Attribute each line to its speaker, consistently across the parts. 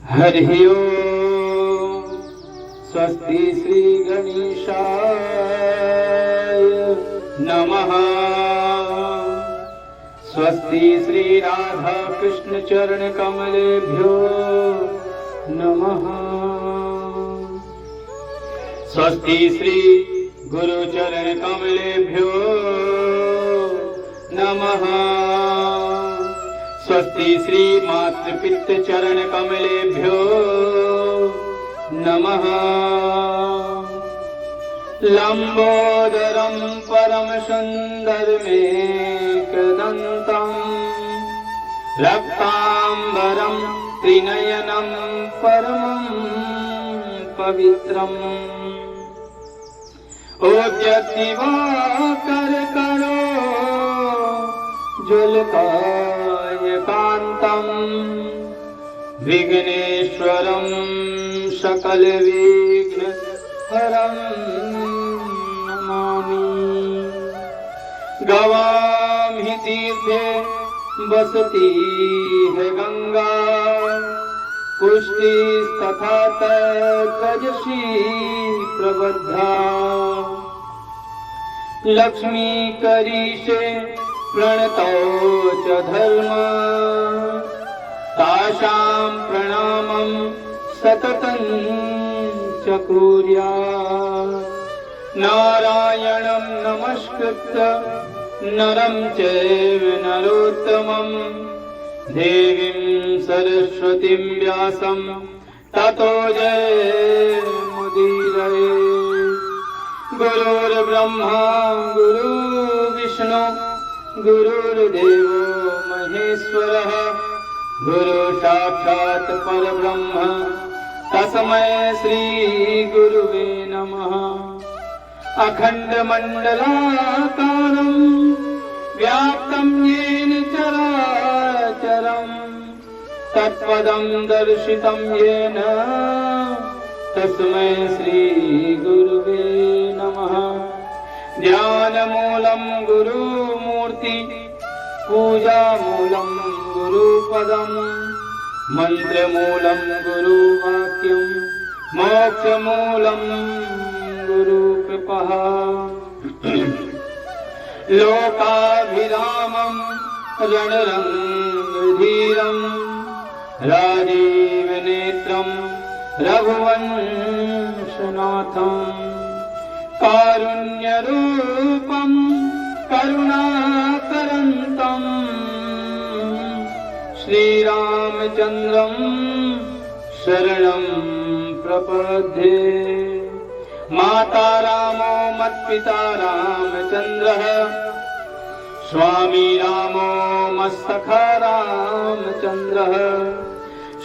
Speaker 1: हरि ओम। स्वस्ति श्री गणेशाय नमः। स्वस्ति श्री राधा कृष्ण चरण कमलेभ्यो नमः। स्वस्ति श्री गुरु चरण कमलेभ्यो नमः। स्वस्ति श्री मातृपितृ चरण कमलेभ्यो नमः। लंबोदरं परम सुंदरमेकदन्तं रक्तांबरं त्रिनयनं परमं पवित्रम् उद्यद्दिवाकर करो ज्वलकाय कांतम विघ्नेश्वरं सकल विघ्न हरं नमामि। गवां हि तीर्थे बसती है गंगा पुष्टिस्तथा तजसी प्रबद्धा। लक्ष्मी करीशे प्रणतो च धर्म तासां प्रणामं सततं च कुर्यात्। नारायणं नमस्कृत्य नरं चैव नरोत्तमं देवीं सरस्वतीं व्यासं ततो जयमुदीरये। गुरुर्ब्रह्मा गुरुर्विष्णु गुरुर्देवो महेश्वरः गुरु साक्षात् परब्रह्म तस्मै श्री गुरुवे नमः। अखण्डमण्डलाकारं व्याप्तं येन चराचरं तत्पदं दर्शितं येन तस्मै श्री गुरुवे नमः। ध्यानमूलं गुरुमूर्ति पूजामूलं गुरुपदं मन्त्रमूलं गुरुवाक्यं मोक्षमूलं गुरुकृपः। लोकाभिरामं रणरङ्गधीरं राजीवनेत्रं रघुवंशनाथं कारुण्यरूपं करुणाकरन्तं श्रीरामचन्द्रं शरणं प्रपद्ये। माता रामो मत्पिता रामचन्द्रः स्वामी रामो मत्सखा रामचन्द्रः।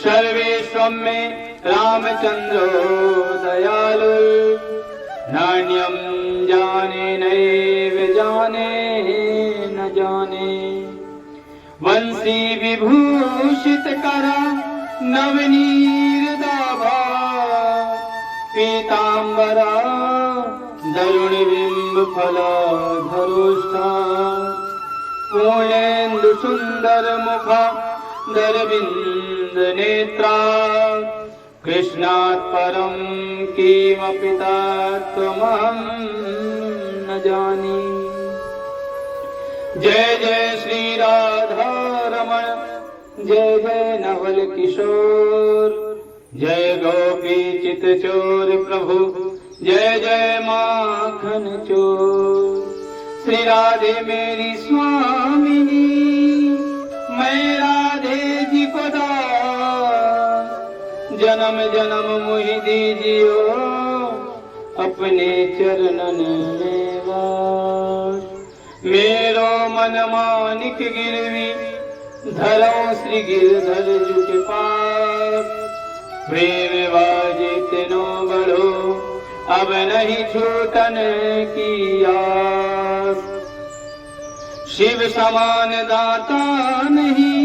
Speaker 1: सर्वेष्वं मे रामचन्द्रो दयालु नान्यं जाने नैव जाने न जाने। वंशी विभूषित कर नवनीरदाभा पीतांबरा दरुणबिंब फलाधरोष्ठा। पूर्णेन्दु सुंदर मुखा दरविंद नेत्रा कृष्णात् परं किमपि तत्त्वमहं न जाने। जय जय श्री राधा रमण जय जय नवल किशोर जय गोपी चित चोर प्रभु जय जय माखन चोर। श्री राधे मेरी स्वामिनी मैं राधे जी को दास। जन्म जन्म मुहि दीजियो अपने चरणन में वास। मेरो मन मानिक गिरवी धरो श्री गिरधर जु के पास। प्रेम बाजे तेनो बढ़ो अब नहीं छूटन की आस। शिव समान दाता नहीं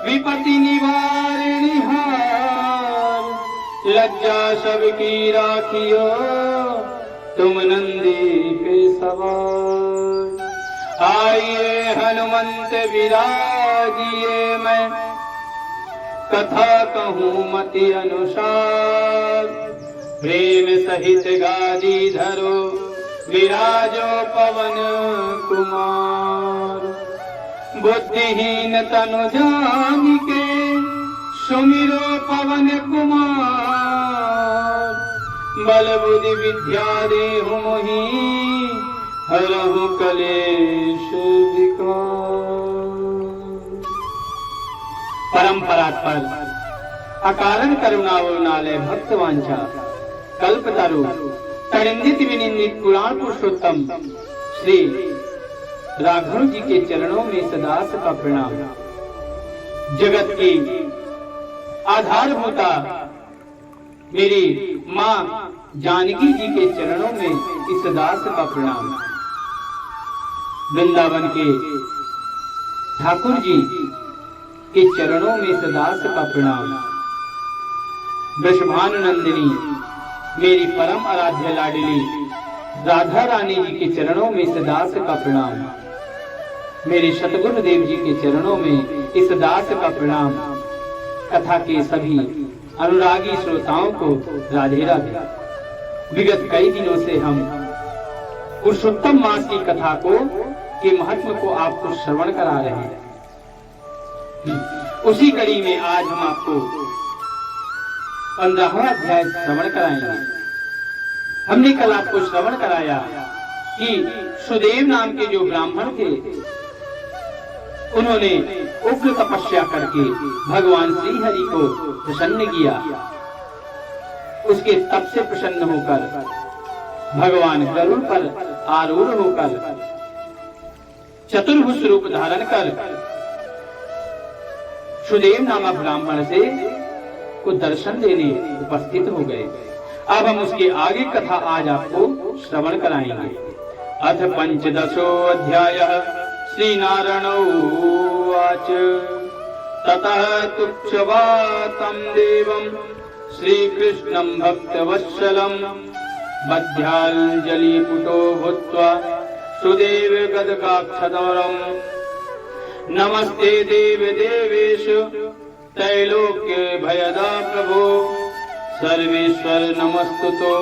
Speaker 1: विपत्ति निवारणहार। लज्जा सबकी राखियो तुम नंदी पे सवार। आइए हनुमंत विराजिए मैं कथा कहूँ मति अनुसार, प्रेम सहित गादी धरो विराजो पवन कुमार। बुद्धिहीन तनु जानिके सुमिरो पवन कुमार। बल बुद्धि विद्या देहु मोहि हरहु कलेश विकार। परंपरा पर अकारण करुणावनालय भक्तवांछा कल्पतरु तड़िंदित विनिंदित पुराण पुरुषोत्तम श्री राघव जी के चरणों में सदा का प्रणाम। जगत की आधारभूता मेरी मां जानकी जी के चरणों में इस दास का प्रणाम। वृंदावन के ठाकुर जी के चरणों में इस दास का प्रणाम। वृषभानुनंदिनी मेरी परम आराध्य लाडली राधा रानी जी के चरणों में इस दास का प्रणाम। मेरे सतगुरु देव जी के चरणों में इस दास का प्रणाम। कथा के सभी अनुरागी श्रोताओं को राधे राधे। विगत कई दिनों से हम पुरुषोत्तम मास की कथा को के महत्व को आपको श्रवण करा रहे हैं। उसी कड़ी में आज हम आपको 15वां अध्याय श्रवण कराएंगे। हमने कल आपको श्रवण कराया कि सुदेव नाम के जो ब्राह्मण थे उन्होंने उग्र तपस्या करके भगवान श्री हरि को प्रसन्न किया। उसके तप से प्रसन्न होकर भगवान गरुड़ पर आरूढ़ होकर चतुर्भुज रूप धारण कर सुदेव नामक ब्राह्मण से को दर्शन देने उपस्थित हो गए। अब हम उसके आगे कथा आज आपको श्रवण कराएंगे। अथ पंचदशो अध्याय श्री नारायण उवाच ततः तुच्छवातं देवं श्रीकृष्णं भक्तवत्सलं बद्ध्याञ्जलिपुटो भूत्वा सुदेव गदकाक्षदौरम् नमस्ते देव देवेश त्रैलोक्य भयदा प्रभो सर्वेश्वर नमस्तुतो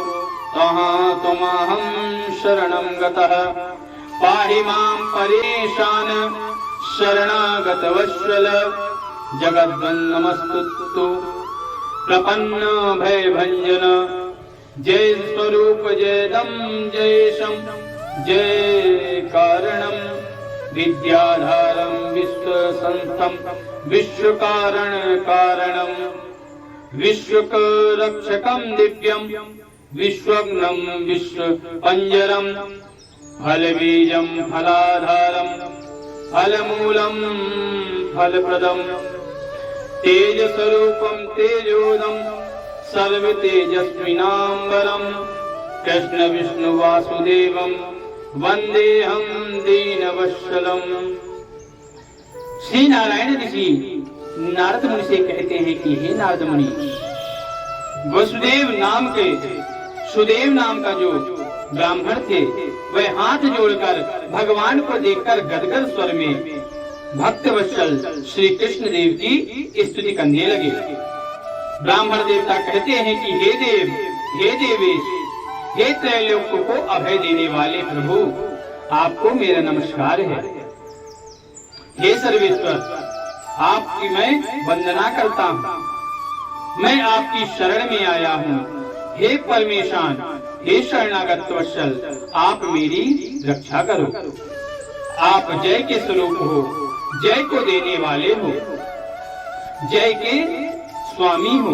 Speaker 1: त्वमहं शरणं गतः पाहि मां परेशान शरणागतवत्सल जगद्वन्नमस्तुतो प्रपन्न भयभञ्जन जय स्वरूप जयदं जयेशं जय कारणं विद्याधारं विश्वसंस्थं विश्वकारण कारणं विश्वरक्षकं दिव्यं विश्वग्नं विश्वपञ्जरं फलबीजं फलाधारं फलमूलं फलप्रदं तेजस्वरूपं तेजोदं सर्वतेजस्विनाम्बरं कृष्ण विष्णु वासुदेवं वंदेहं दीनवत्सलम्। श्री नारायण ऋषि नारद मुनि से कहते हैं कि हे नारद मुनि, वसुदेव नाम के सुदेव नाम का जो ब्राह्मण थे वह हाथ जोड़कर भगवान को देखकर गदगद स्वर में भक्तवत्सल श्री कृष्ण देव की स्तुति करने लगे। ब्राह्मण देवता कहते हैं कि हे देव, हे देवेश, हे त्रैलोक्य को अभय देने वाले प्रभु, आपको मेरा नमस्कार है। हे सर्वेश्वर, आपकी मैं वंदना करता हूँ। मैं आपकी शरण में आया हूँ। हे परमेशान, हे शरणागत वत्सल, आप मेरी रक्षा करो। आप जय के स्वरूप हो, जय को देने वाले हो, जय के स्वामी हो,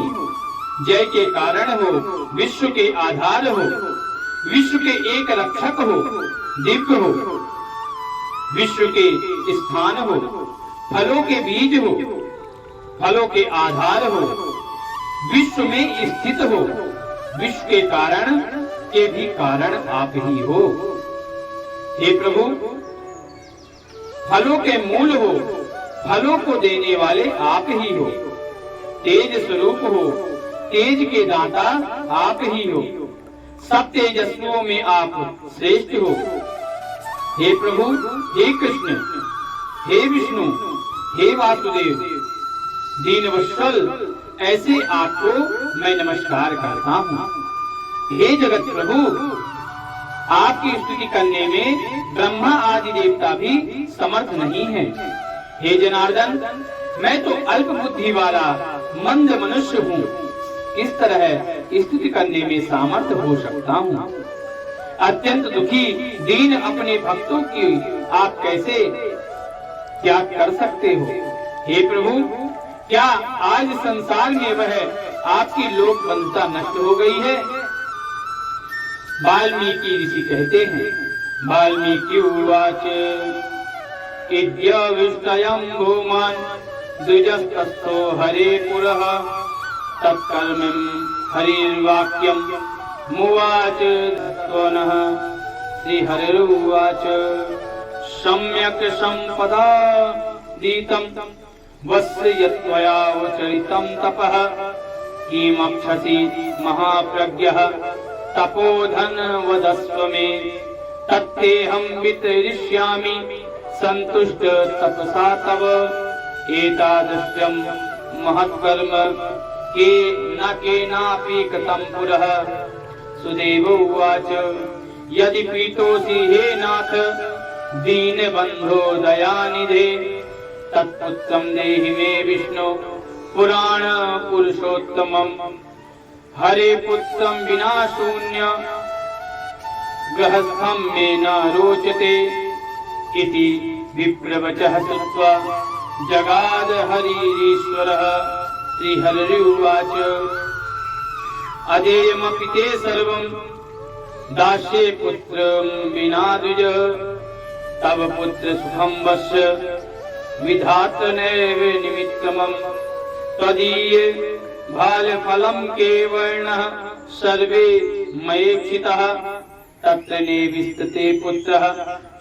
Speaker 1: जय के कारण हो, विश्व के आधार हो, विश्व के एक रक्षक हो, दिव्य हो, विश्व के स्थान हो, फलों के बीज हो, फलों के आधार हो, विश्व में स्थित हो, विश्व के कारण के भी कारण आप ही हो। हे प्रभु, फलों के मूल हो, फलों को देने वाले आप ही हो, तेज स्वरूप हो, तेज के दाता आप ही हो, सब तेजस्वियों में आप श्रेष्ठ हो। हे प्रभु, हे कृष्ण, हे विष्णु, हे वासुदेव, दीनवत्सल ऐसे आपको मैं नमस्कार करता हूँ। हे जगत प्रभु, आपकी स्तुति करने में ब्रह्मा आदि देवता भी समर्थ नहीं है। हे जनार्दन, मैं तो अल्प बुद्धि वाला मंद मनुष्य हूँ, इस तरह स्तुति करने में सामर्थ्य हो सकता हूँ। अत्यंत दुखी दीन अपने भक्तों की आप कैसे त्याग कर सकते हो? हे प्रभु, क्या आज संसार में वह आपकी लोक बंधुता नष्ट हो गई है? वाल्मीकि ऋषि कहते हैं, वाल्मीकि उवाच इद्यविष्टयं भूमान् द्विजस्तस्थो हरे पुरः तत्कर्मं हरिर्वाक्यं मुवाच त्वनः। श्रीहरिरुवाच सम्यक् सम्पदा दीतं वस्य यत्त्वया वचरितं तपः किमक्षसि महाप्रज्ञः तपोधन वदस्व मे तत्तेऽहं वितरिष्यामि सन्तुष्ट तपसा तव एतादृशं महत्कर्म के न केनापि कृतं पुरः। सुदेव उवाच यदि पीतोऽसि हे नाथ दीनबन्धो दयानिधे तत्पुत्रं देहि मे विष्णु पुराण पुरुषोत्तमम्। हरे पुत्रं विना शून्य गृहस्थं मे न रोचते इति विप्रवचः श्रुत्वा जगाद हरिरीश्वरः। श्रीहरिरुवाच अदेयमपि ते सर्वं दास्ये पुत्रं विना द्विज तव पुत्र सुखं वश्य विधात नैव निमित्तमं त्वदीये भालफलं केवलः सर्वे मयेक्षितः तत्र नेविस्तते पुत्रः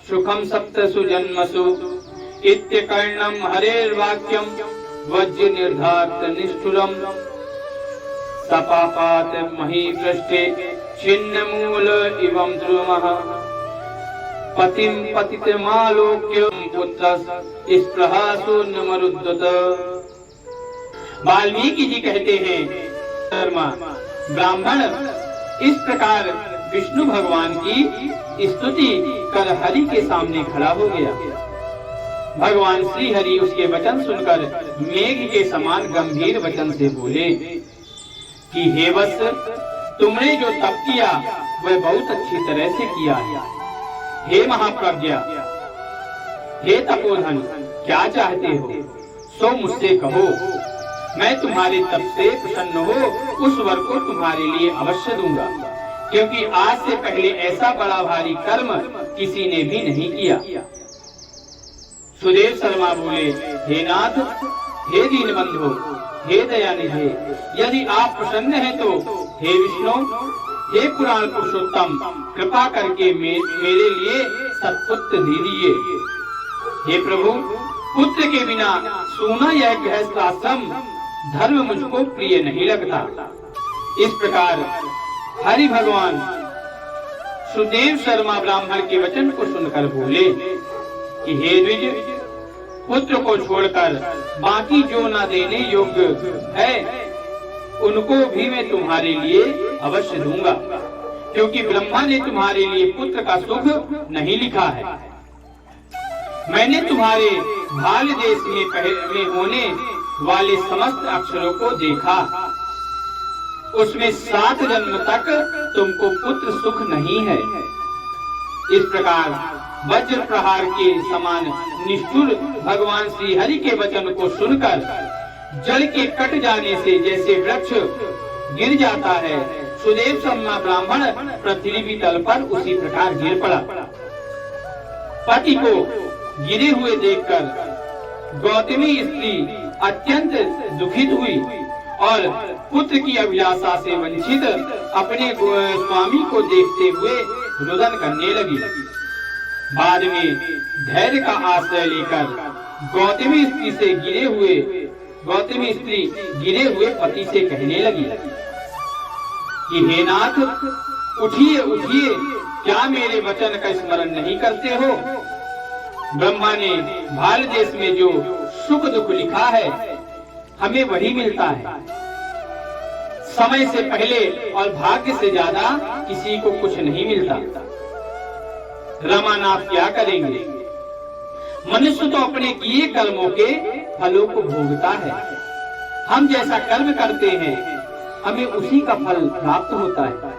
Speaker 1: सुखं सप्तसु जन्मसु इत्यकर्णं हरेर्वाक्यं वज्र निर्धात निष्ठुरम् सपापात महीपृष्ठे छिन्नमूल इवं ध्रुवः पतिं पतितमालोक्य पुत्रः शून्यमरुद्धत। वाल्मीकि जी कहते हैं, ब्राह्मण इस प्रकार विष्णु भगवान की स्तुति कर हरि के सामने खड़ा हो गया। भगवान श्री हरि उसके वचन सुनकर मेघ के समान गंभीर वचन से बोले कि हे वत्स, तुमने जो तप किया वह बहुत अच्छी तरह से किया है। हे महाप्रज्ञा, हे तपोधन, क्या चाहते हो सो मुझसे कहो, मैं तुम्हारे तप से प्रसन्न हो उस वर को तुम्हारे लिए अवश्य दूंगा, क्योंकि आज से पहले ऐसा बड़ा भारी कर्म किसी ने भी नहीं किया। सुदेव शर्मा बोले, हे नाथ, हे दीनबंधो, हे दयानिधे, यदि आप प्रसन्न हैं तो हे विष्णु, हे पुराण पुरुषोत्तम, कृपा करके मेरे लिए सत्पुत्र दीजिए। हे प्रभु, पुत्र के बिना सोना यह गृहस्थ आश्रम धर्म मुझको प्रिय नहीं लगता। इस प्रकार हरि भगवान सुदेव शर्मा ब्राह्मण के वचन को सुनकर बोले कि हे द्विज, पुत्र को छोड़कर बाकी जो न देने योग्य है उनको भी मैं तुम्हारे लिए अवश्य दूंगा, क्योंकि ब्रह्मा ने तुम्हारे लिए पुत्र का सुख नहीं लिखा है। मैंने तुम्हारे भाल देश में होने वाले समस्त अक्षरों को देखा, उसमें 7 जन्म तक तुमको पुत्र सुख नहीं है। इस प्रकार वज्र प्रहार के समान निष्ठुर भगवान श्री हरि के वचन को सुनकर जल के कट जाने से जैसे वृक्ष गिर जाता है, सुदेव शर्मा ब्राह्मण पृथ्वी तल पर उसी प्रकार गिर पड़ा। पति को गिरे हुए देखकर गौतमी स्त्री अत्यंत दुखित हुई और पुत्र की अभिलाषा से वंचित अपने स्वामी को देखते हुए रुदन करने लगी। बाद में धैर्य का आश्रय लेकर गौतमी स्त्री गिरे हुए पति से कहने लगी कि हे नाथ, उठिए उठिए, क्या मेरे वचन का स्मरण नहीं करते हो? ब्रह्मा ने भाल देश में जो सुख दुख लिखा है हमें वही मिलता है। समय से पहले और भाग्य से ज्यादा किसी को कुछ नहीं मिलता। रमानाथ क्या करेंगे? मनुष्य तो अपने किए कर्मों के फलों को भोगता है। हम जैसा कर्म करते हैं हमें उसी का फल प्राप्त होता है।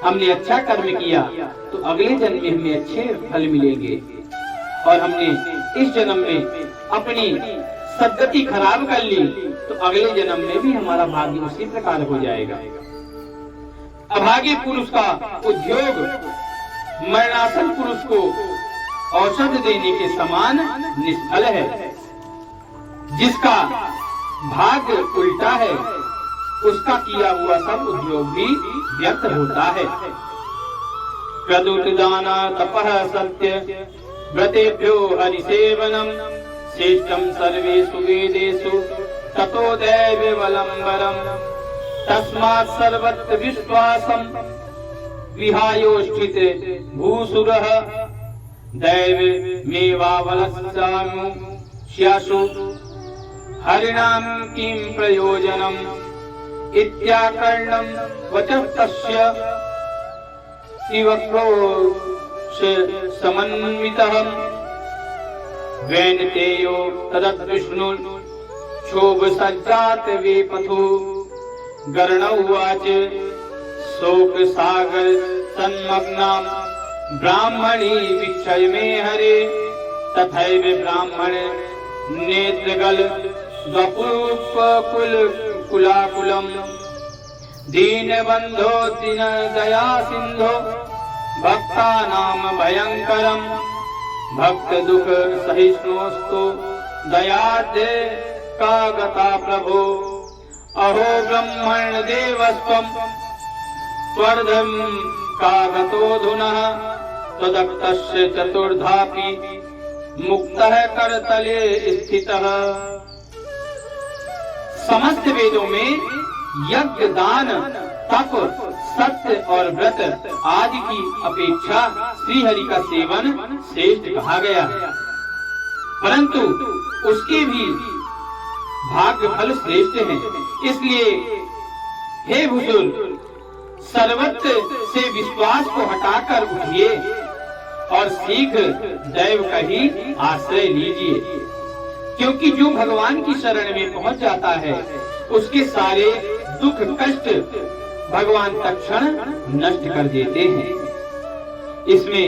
Speaker 1: हमने अच्छा कर्म किया तो अगले जन्म में हमें अच्छे फल मिलेंगे, और हमने इस जन्म में अपनी सद्गति खराब कर ली तो अगले जन्म में भी हमारा भाग्य उसी प्रकार हो जाएगा। अभागे पुरुष का उद्योग मरणासन पुरुष को औषध देने के समान निष्फल है। जिसका भाग्य उल्टा है उसका किया हुआ सब उद्योग भी व्यर्थ होता है। क्रतुदान तपः सत्य व्रतेभ्यो हरिसेवनम श्रेष्ठम सर्वेषु वेदेषु ततो दैवावलंबनम तस्मात् सर्वत्र विश्वासम विहायोष्ठित भूसुरः दैवमेवावलम्बस्यासु हरिणाम किं प्रयोजनम इत्याकर्णम वचः तस्य शिवक्रोश समन्वितः वैनतेयो तदद्विष्णु क्षोभ सज्जात वेपथु गरणौवाच शोक सागर सन्मग्नाम ब्राह्मणी विक्षय मे हरे तथैव ब्राह्मण नेत्रगल वपुपकुल कुलाकुलम दीनबंधो दीन दया सिंधो भक्तानाम भयंकरम भक्त दुख सहिष्णुस्तु दयाते का गता प्रभो अहो ब्रह्मण देवस्त्वं त्वर्धम का गतोऽधुनः तदक्तस्य चतुर्धापि मुक्तः करतले स्थितः। समस्त वेदों में यज्ञ दान तप सत्य और व्रत आदि की अपेक्षा श्रीहरि का सेवन श्रेष्ठ कहा गया है, परंतु उसके भी भाग्य फल श्रेष्ठ हैं। इसलिए हे भुसुर सर्वत्र से विश्वास को हटाकर उठिए और शीघ्र दैव का ही आश्रय लीजिए, क्योंकि जो भगवान की शरण में पहुंच जाता है उसके सारे दुख कष्ट भगवान तत्क्षण नष्ट कर देते हैं। इसमें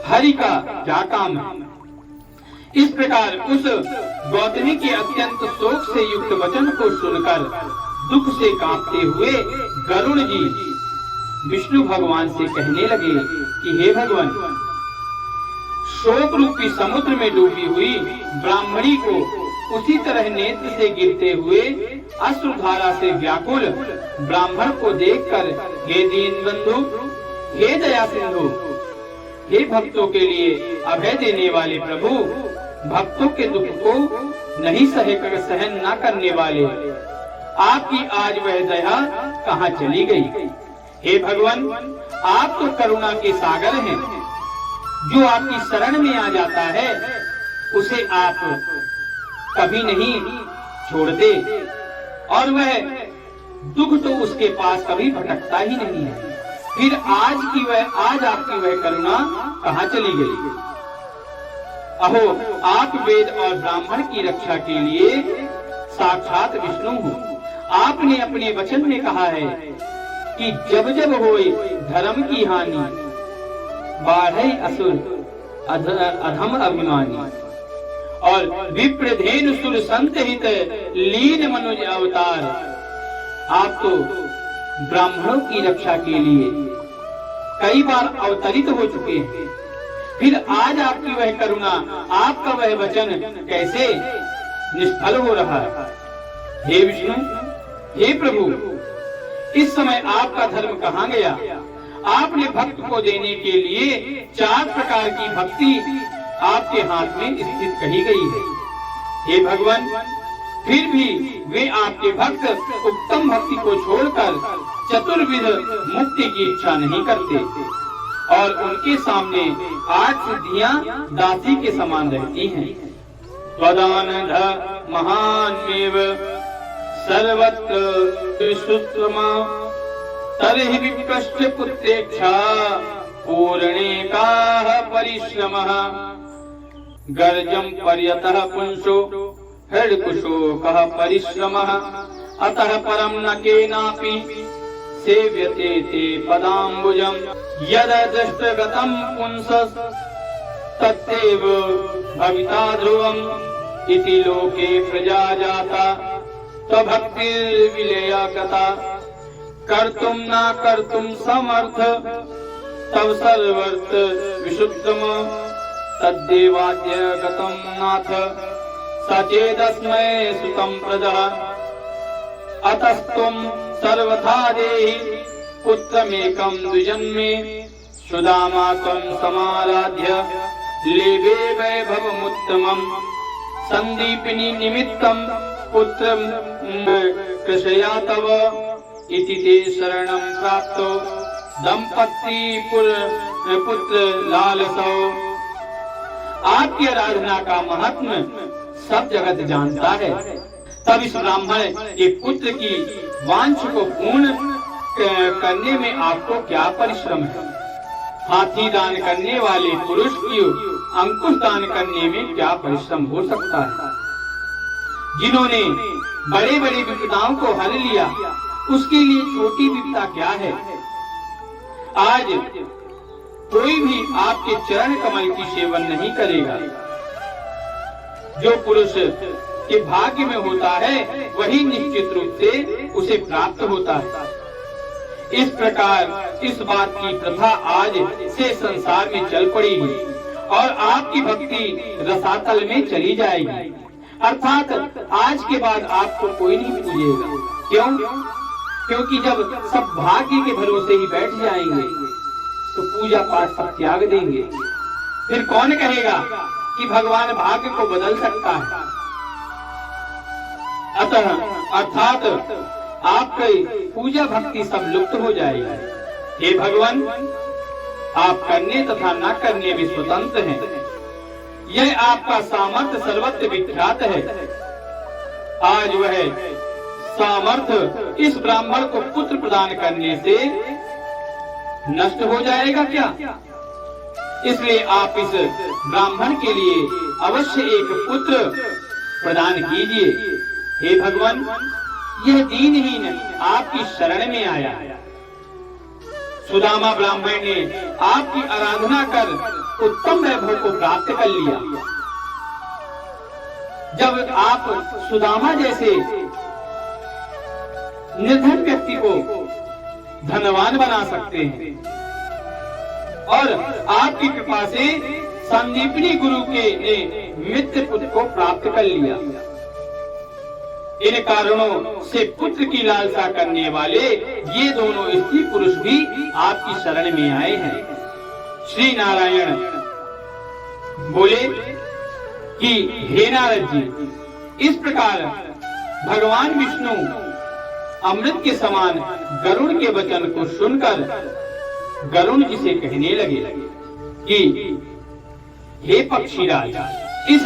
Speaker 1: हरि का क्या काम है? इस प्रकार उस गौतमी के अत्यंत शोक से युक्त वचन को सुनकर दुख से कांपते हुए गरुड़ जी विष्णु भगवान से कहने लगे कि हे भगवान, शोक रूपी समुद्र में डूबी हुई ब्राह्मणी को उसी तरह नेत्र से गिरते हुए अश्रुधारा से व्याकुल ब्राह्मण को देखकर हे दीन बंधु, हे दया सिंधु, हे भक्तों के लिए अभय देने वाले प्रभु, भक्तों के दुख को नहीं सहन न करने वाले, आपकी आज वह दया कहाँ चली गई? हे भगवान, आप तो करुणा के सागर हैं। जो आपकी शरण में आ जाता है उसे आप कभी नहीं छोड़ते, और वह दुख तो उसके पास कभी भटकता ही नहीं है। फिर आज आपकी वह करुणा कहाँ चली गई? अहो, आप वेद और ब्राह्मण की रक्षा के लिए साक्षात विष्णु हो। आपने अपने वचन में कहा है कि जब जब होए धर्म की हानि बाढ़े असुर अधम अभिमानी, और विप्रधेनु सुर संत हित लीन मनुज अवतार। आप तो ब्राह्मणों की रक्षा के लिए कई बार अवतरित हो चुके हैं, फिर आज आपकी वह करुणा, आपका वह वचन कैसे निष्फल हो रहा है? हे विष्णु, हे प्रभु, इस समय आपका धर्म कहाँ गया? आपने भक्त को देने के लिए 4 प्रकार की भक्ति आपके हाथ में स्थित कही गई है। हे भगवान, फिर भी वे आपके भक्त उत्तम भक्ति को छोड़कर चतुर्विध मुक्ति की इच्छा नहीं करते, और उनके सामने 8 सिद्धियां दासी के समान रहती हैं। त्वदानध महान्येव सर्वत्र विश्रुतमा तर्हि विप्रश्च पुत्रेच्छा पूर्णेकाः परिश्रमः गर्जं पर्यतः पुंसो हृदकुशोकः परिश्रमः अतः परं न केनापि सेव्यते ते पदाम्बुजम् यद दृष्टगतं पुंसस् तत्तेव भविता ध्रुवम् इति लोके प्रजा जाता त्वभक्तिर्विलया गता कर्तुं न कर्तुं समर्थ तव सर्वर्थ विशुद्धम तद्देवाद्य गतं नाथ सचेदस्मै सुतं प्रदः अतस्त्वं सर्वथा देहि पुत्रमेकं द्विजन्मे सुदामा त्वं समाराध्य लेभे वैभवमुत्तमम् सन्दीपिनी निमित्तं पुत्रं कृषया तव इति ते शरणं प्राप्तो दंपति पुत्र लालसौ। आपकी आराधना का महत्व सब जगत जानता है। तब इस ब्राह्मण एक पुत्र की वांछ को पूर्ण करने में आपको क्या परिश्रम है। हाथी दान करने वाले पुरुष की अंकुश दान करने में क्या परिश्रम हो सकता है। जिन्होंने बड़े बड़े विपदाओं को हल लिया उसके लिए छोटी विपदा क्या है। आज कोई भी आपके चरण कमल की सेवन नहीं करेगा। जो पुरुष के भाग्य में होता है वही निश्चित रूप से उसे प्राप्त होता है। इस प्रकार इस बात की प्रथा आज से संसार में चल पड़ेगी और आपकी भक्ति रसातल में चली जाएगी। अर्थात आज के बाद आपको कोई नहीं पूजेगा। क्यों? क्योंकि जब सब भाग्य के भरोसे ही बैठ जाएंगे तो पूजा पाठ सब त्याग देंगे। फिर कौन कहेगा कि भगवान भाग्य को बदल सकता है। अतः अर्थात आपकी पूजा भक्ति सब लुप्त हो जाएगी। हे भगवान, आप करने तथा न करने में स्वतंत्र हैं। यह आपका सामर्थ्य सर्वत्र विख्यात है। आज वह सामर्थ्य इस ब्राह्मण को पुत्र प्रदान करने से नष्ट हो जाएगा क्या? इसलिए आप इस ब्राह्मण के लिए अवश्य एक पुत्र प्रदान कीजिए। हे भगवान, यह दीनहीन आपकी शरण में आया। सुदामा ब्राह्मण ने आपकी आराधना कर उत्तम वैभव को प्राप्त कर लिया। जब आप सुदामा जैसे निर्धन व्यक्ति को धनवान बना सकते हैं और आपकी कृपा से संदीपनी गुरु के ने मित्र पुत्र को प्राप्त कर लिया। इन कारणों से पुत्र की लालसा करने वाले ये दोनों स्त्री पुरुष भी आपकी शरण में आए हैं। श्री नारायण बोले कि हे नारद जी, इस प्रकार भगवान विष्णु अमृत के समान गरुड़ के वचन को सुनकर गरुड़ जी से कहने लगे कि हे पक्षीराज, इस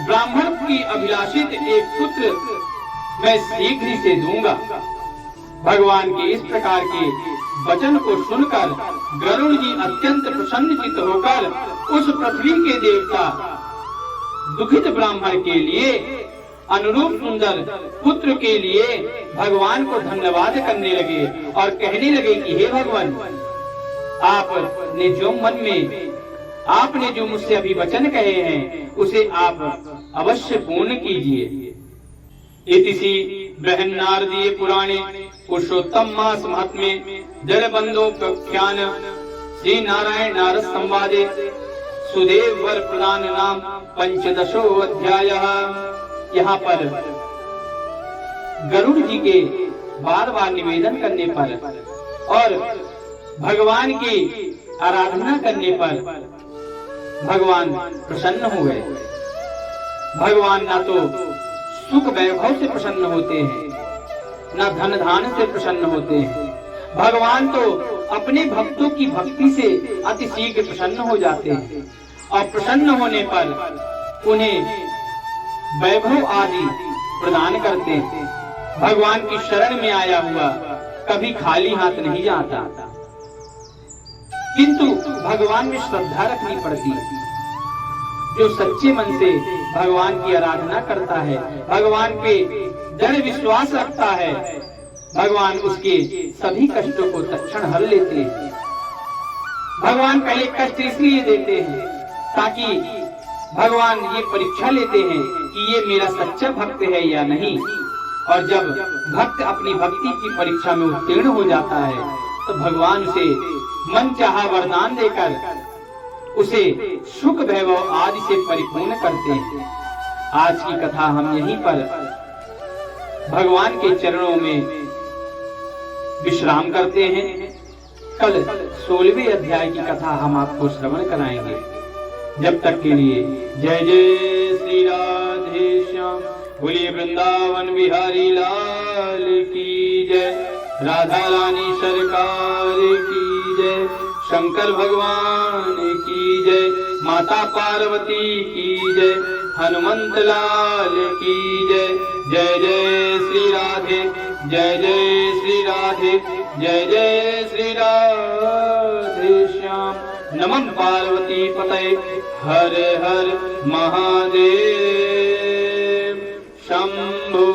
Speaker 1: ब्राह्मण की अभिलाषित एक पुत्र मैं शीघ्र ही से दूंगा। भगवान के इस प्रकार के वचन को सुनकर गरुड़ जी अत्यंत प्रसन्नचित्त होकर उस पृथ्वी के देवता दुखित ब्राह्मण के लिए अनुरूप सुंदर पुत्र के लिए भगवान को धन्यवाद करने लगे और कहने लगे कि हे भगवान, आपने जो मन में आपने जो मुझसे अभी वचन कहे हैं उसे आप अवश्य पूर्ण कीजिए। इतिसी बृहन्नारदीय पुराणे पुरुषोत्तम मास महात्म्ये जलबंधोपाख्यान श्री नारायण नारद संवादे सुदेव वर प्रदान नाम 15 अध्यायः। यहाँ पर गरुड़ जी के बार बार निवेदन करने पर और भगवान की आराधना करने पर भगवान प्रसन्न हो गए। भगवान ना तो सुख वैभव से प्रसन्न होते हैं, न धन धान से प्रसन्न होते हैं। भगवान तो अपने भक्तों की भक्ति से अति शीघ्र प्रसन्न हो जाते हैं और प्रसन्न होने पर उन्हें वैभव आदि प्रदान करते हैं। भगवान की शरण में आया हुआ कभी खाली हाथ नहीं जाता, किंतु भगवान में श्रद्धा रखनी पड़ती है। जो सच्चे मन से भगवान की आराधना करता है, भगवान पे दृढ़ विश्वास रखता है, भगवान उसके सभी कष्टों को तत्क्षण हर लेते हैं। भगवान पहले कष्ट इसलिए देते हैं ताकि भगवान ये परीक्षा लेते हैं कि ये मेरा सच्चा भक्त है या नहीं। और जब भक्त अपनी भक्ति की परीक्षा में उत्तीर्ण हो जाता है तो भगवान उसे मन चाहा वरदान देकर उसे सुख वैभव आदि से परिपूर्ण करते हैं। आज की कथा हम यहीं पर भगवान के चरणों में विश्राम करते हैं। कल 16वें अध्याय की कथा हम आपको श्रवण कराएंगे। जब तक के लिए जय जय श्री राधे श्याम, बोलिए वृंदावन बिहारी लाल की जय, राधा रानी सरकार की जय, शंकर भगवान की जय, माता पार्वती की जय, हनुमंत लाल की जय। जय जय श्री राधे, जय जय श्री राधे, जय जय श्री राधे श्याम। नमः पार्वती पतये, हर हर महादेव शंभो।